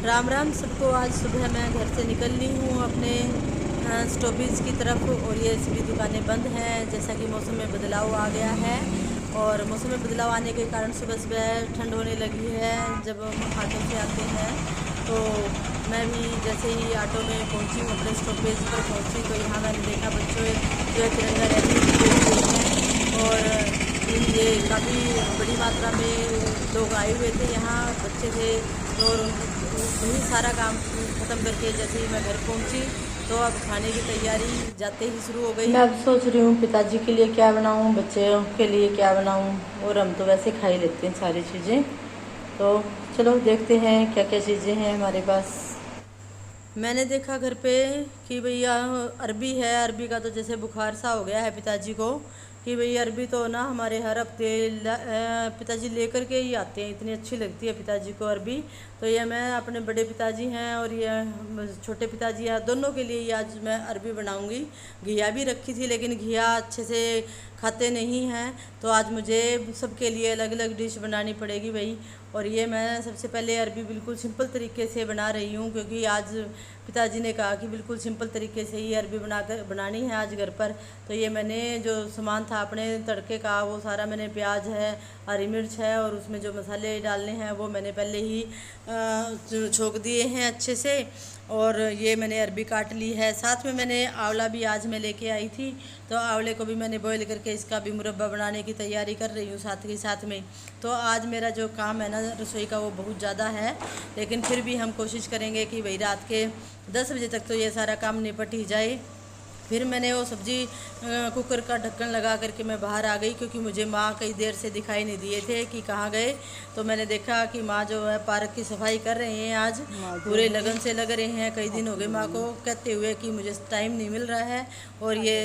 राम राम सबको। आज सुबह मैं घर से निकल ली हूँ अपने स्टॉपेज की तरफ, और ये सभी दुकानें बंद हैं जैसा कि मौसम में बदलाव आ गया है। और मौसम में बदलाव आने के कारण सुबह सुबह ठंड होने लगी है जब हम ऑटो से आते हैं। तो मैं भी जैसे ही ऑटो में पहुंची हूँ, अपने स्टॉपेज पर पहुंची, तो यहाँ मैंने देखा बच्चों जो है तिरंगा रैली निकली हुई है। और ये काफ़ी बड़ी मात्रा में लोग आए हुए थे, यहाँ बच्चे थे। और वही सारा काम ख़त्म करके जैसे ही मैं घर पहुंची तो अब खाने की तैयारी जाते ही शुरू हो गई। मैं अब सोच रही हूँ पिताजी के लिए क्या बनाऊँ, बच्चों के लिए क्या बनाऊँ, और हम तो वैसे खा ही लेते हैं सारी चीज़ें। तो चलो देखते हैं क्या क्या चीज़ें हैं हमारे पास। मैंने देखा घर पे कि भैया अरबी है, अरबी का तो जैसे बुखार सा हो गया है पिताजी को, कि भई अरबी तो ना हमारे हर हफ्ते पिताजी लेकर के ही आते हैं, इतनी अच्छी लगती है पिताजी को अरबी। तो ये मैं अपने बड़े पिताजी हैं और ये छोटे पिताजी हैं, दोनों के लिए ही आज मैं अरबी बनाऊंगी। घिया भी रखी थी लेकिन घिया अच्छे से खाते नहीं हैं, तो आज मुझे सबके लिए अलग अलग डिश बनानी पड़ेगी भाई। और ये मैं सबसे पहले अरबी बिल्कुल सिंपल तरीके से बना रही हूँ, क्योंकि आज पिताजी ने कहा कि बिल्कुल सिंपल तरीके से ही अरबी बनानी है आज घर पर। तो ये मैंने जो सामान था अपने तड़के का, वो सारा मैंने, प्याज है, हरी मिर्च है, और उसमें जो मसाले डालने हैं वो मैंने पहले ही छोंक दिए हैं अच्छे से। और ये मैंने अरबी काट ली है। साथ में मैंने आंवला भी आज मैं लेके आई थी, तो आंवले को भी मैंने बॉईल करके इसका भी मुरब्बा बनाने की तैयारी कर रही हूँ साथ के साथ में। तो आज मेरा जो काम है ना रसोई का, वो बहुत ज़्यादा है, लेकिन फिर भी हम कोशिश करेंगे कि भाई रात के 10 बजे तक तो ये सारा काम निपट ही जाए। फिर मैंने वो सब्ज़ी कुकर का ढक्कन लगा करके मैं बाहर आ गई, क्योंकि मुझे माँ कई देर से दिखाई नहीं दिए थे कि कहाँ गए। तो मैंने देखा कि माँ जो है पार्क की सफाई कर रहे हैं, आज पूरे लगन से लग रहे हैं। कई दिन हो गए माँ को कहते हुए कि मुझे टाइम नहीं मिल रहा है, और ये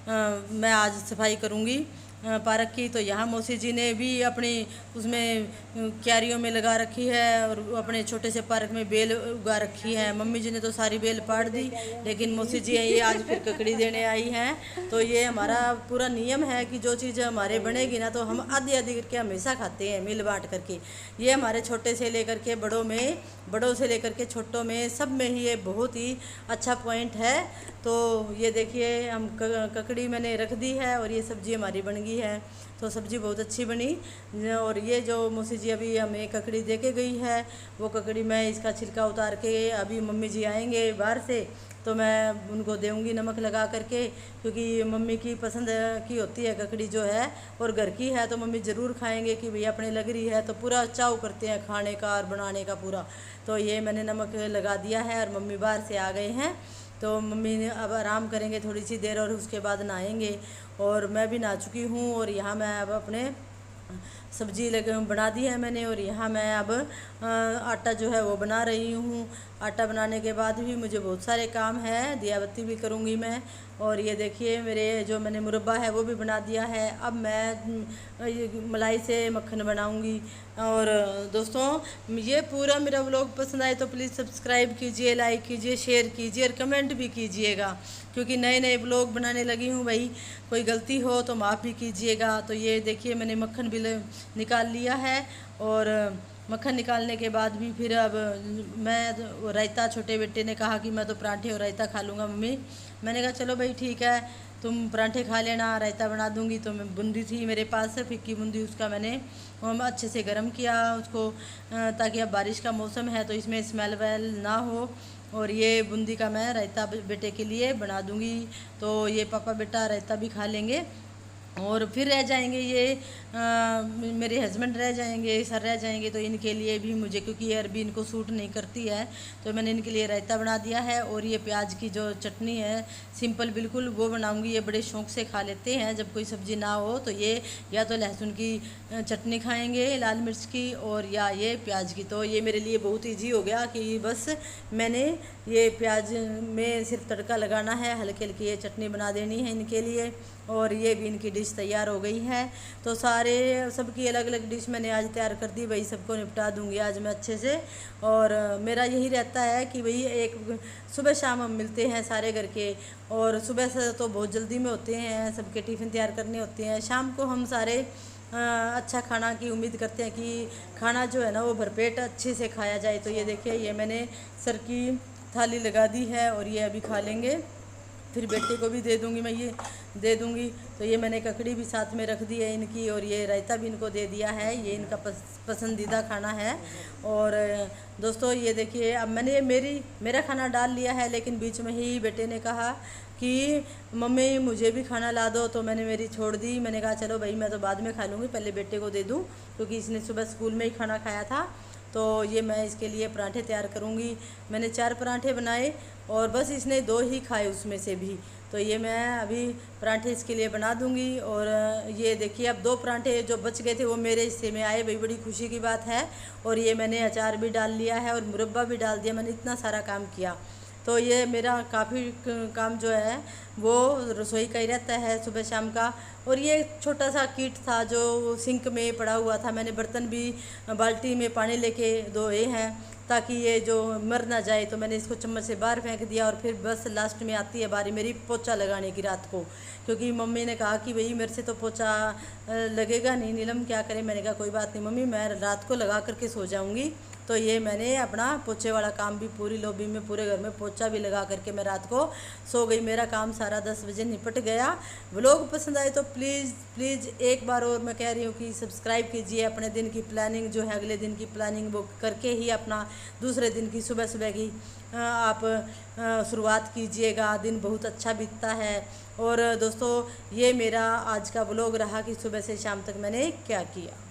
मैं आज सफाई करूँगी पार्क की। तो यहाँ मौसी जी ने भी अपनी उसमें क्यारियों में लगा रखी है, और अपने छोटे से पार्क में बेल उगा रखी है। मम्मी जी ने तो सारी बेल पाड़ दी, लेकिन मौसी जी ये आज फिर ककड़ी देने आई हैं। तो ये हमारा पूरा नियम है कि जो चीज़ हमारे बनेगी ना, तो हम आधी आधी करके हमेशा खाते हैं, मिल बांट करके। ये हमारे छोटे से लेकर के बड़ों से लेकर के छोटों में, सब में ही ये बहुत ही अच्छा पॉइंट है। तो ये देखिए हम ककड़ी मैंने रख दी है, और ये सब्ज़ी हमारी बन गई है। तो सब्ज़ी बहुत अच्छी बनी। और ये जो मौसी जी अभी हमें ककड़ी दे के गई है, वो ककड़ी मैं इसका छिलका उतार के, अभी मम्मी जी आएंगे बाहर से तो मैं उनको देऊंगी नमक लगा करके, क्योंकि मम्मी की पसंद की होती है ककड़ी जो है, और घर की है तो मम्मी ज़रूर खाएंगे कि भैया अपने लग रही है, तो पूरा चाव करते हैं खाने का और बनाने का पूरा। तो ये मैंने नमक लगा दिया है, और मम्मी बाहर से आ गए हैं। तो मम्मी ने अब आराम करेंगे थोड़ी सी देर, और उसके बाद नहाएंगे। और मैं भी नहा चुकी हूँ, और यहाँ मैं अब अपने सब्जी बना दी है मैंने। और यहाँ मैं अब आटा जो है वो बना रही हूँ। आटा बनाने के बाद भी मुझे बहुत सारे काम हैं, दिया बत्ती भी करूँगी मैं। और ये देखिए मेरे जो मैंने मुरब्बा है वो भी बना दिया है। अब मैं मलाई से मक्खन बनाऊँगी। और दोस्तों ये पूरा मेरा व्लॉग पसंद आए तो प्लीज़ सब्सक्राइब कीजिए, लाइक कीजिए, शेयर कीजिए, और कमेंट भी कीजिएगा, क्योंकि नए नए व्लॉग बनाने लगी हूँ भाई। कोई गलती हो तो माफ़ भी कीजिएगा। तो ये देखिए मैंने मक्खन भी निकाल लिया है। और मक्खन निकालने के बाद भी फिर अब मैं रायता, छोटे बेटे ने कहा कि मैं तो पराठे और रायता खा लूँगा मम्मी। मैंने कहा चलो भाई ठीक है, तुम पराठे खा लेना, रायता बना दूँगी। तो मैं बूंदी थी मेरे पास से, फिक्की बूंदी, उसका मैंने अच्छे से गर्म किया उसको, ताकि अब बारिश का मौसम है तो इसमें स्मेल वेल ना हो। और ये बूंदी का मैं रायता बेटे के लिए बना दूँगी, तो ये पापा बेटा रायता भी खा लेंगे। और फिर रह जाएंगे ये मेरे हस्बैंड रह जाएंगे, सर रह जाएंगे, तो इनके लिए भी मुझे, क्योंकि ये अरबी इनको सूट नहीं करती है, तो मैंने इनके लिए रायता बना दिया है। और ये प्याज की जो चटनी है सिंपल बिल्कुल, वो बनाऊंगी। ये बड़े शौक से खा लेते हैं, जब कोई सब्ज़ी ना हो तो ये या तो लहसुन की चटनी खाएंगे लाल मिर्च की, और या ये प्याज की। तो ये मेरे लिए बहुत ईजी हो गया कि बस मैंने ये प्याज में सिर्फ तड़का लगाना है, हल्की हल्की ये चटनी बना देनी है इनके लिए। और ये भी इनकी डिश तैयार हो गई है। तो सारे सबकी अलग अलग डिश मैंने आज तैयार कर दी भाई, सबको निपटा दूंगी आज मैं अच्छे से। और मेरा यही रहता है कि भाई एक सुबह शाम हम मिलते हैं सारे घर के, और सुबह से तो बहुत जल्दी में होते हैं, सबके टिफ़िन तैयार करने होते हैं। शाम को हम सारे अच्छा खाना की उम्मीद करते हैं कि खाना जो है ना वो भरपेट अच्छे से खाया जाए। तो ये देखिए, ये मैंने सर की थाली लगा दी है और ये अभी खा लेंगे, फिर बेटे को भी दे दूंगी, मैं ये दे दूंगी। तो ये मैंने ककड़ी भी साथ में रख दी है इनकी, और ये रायता भी इनको दे दिया है। ये इनका पसंदीदा खाना है। और दोस्तों ये देखिए, अब मैंने मेरा खाना डाल लिया है, लेकिन बीच में ही बेटे ने कहा कि मम्मी मुझे भी खाना ला दो। तो मैंने मेरी छोड़ दी, मैंने कहा चलो भाई मैं तो बाद में खा लूँगी, पहले बेटे को दे दूँ, क्योंकि इसने सुबह स्कूल में ही खाना खाया था। तो ये मैं इसके लिए पराठे तैयार करूँगी। मैंने 4 पराठे बनाए और बस इसने 2 ही खाए उसमें से भी। तो ये मैं अभी पराठे इसके लिए बना दूँगी। और ये देखिए, अब 2 पराठे जो बच गए थे वो मेरे हिस्से में आए, बड़ी खुशी की बात है। और ये मैंने अचार भी डाल लिया है और मुरब्बा भी डाल दिया, मैंने इतना सारा काम किया। तो ये मेरा काफ़ी काम जो है वो रसोई का ही रहता है सुबह शाम का। और ये छोटा सा किट था जो सिंक में पड़ा हुआ था, मैंने बर्तन भी बाल्टी में पानी लेके धोए हैं ताकि ये जो मर ना जाए। तो मैंने इसको चम्मच से बाहर फेंक दिया और फिर बस लास्ट में आती है बारी मेरी पोछा लगाने की रात को, क्योंकि मम्मी ने कहा कि भाई मेरे से तो पोछा लगेगा नहीं, नीलम क्या करें। मैंने कहा कोई बात नहीं मम्मी, मैं रात को लगा करके सो जाऊँगी। तो ये मैंने अपना पोछे वाला काम भी पूरी लॉबी में पूरे घर में पोछा भी लगा करके मैं रात को सो गई। मेरा काम सारा 10 बजे निपट गया। व्लॉग पसंद आए तो प्लीज़ एक बार और मैं कह रही हूँ कि सब्सक्राइब कीजिए। अपने दिन की प्लानिंग जो है, अगले दिन की प्लानिंग वो करके ही अपना दूसरे दिन की सुबह की आप शुरुआत कीजिएगा। दिन बहुत अच्छा बीतता है। और दोस्तों ये मेरा आज का व्लॉग रहा कि सुबह से शाम तक मैंने क्या किया।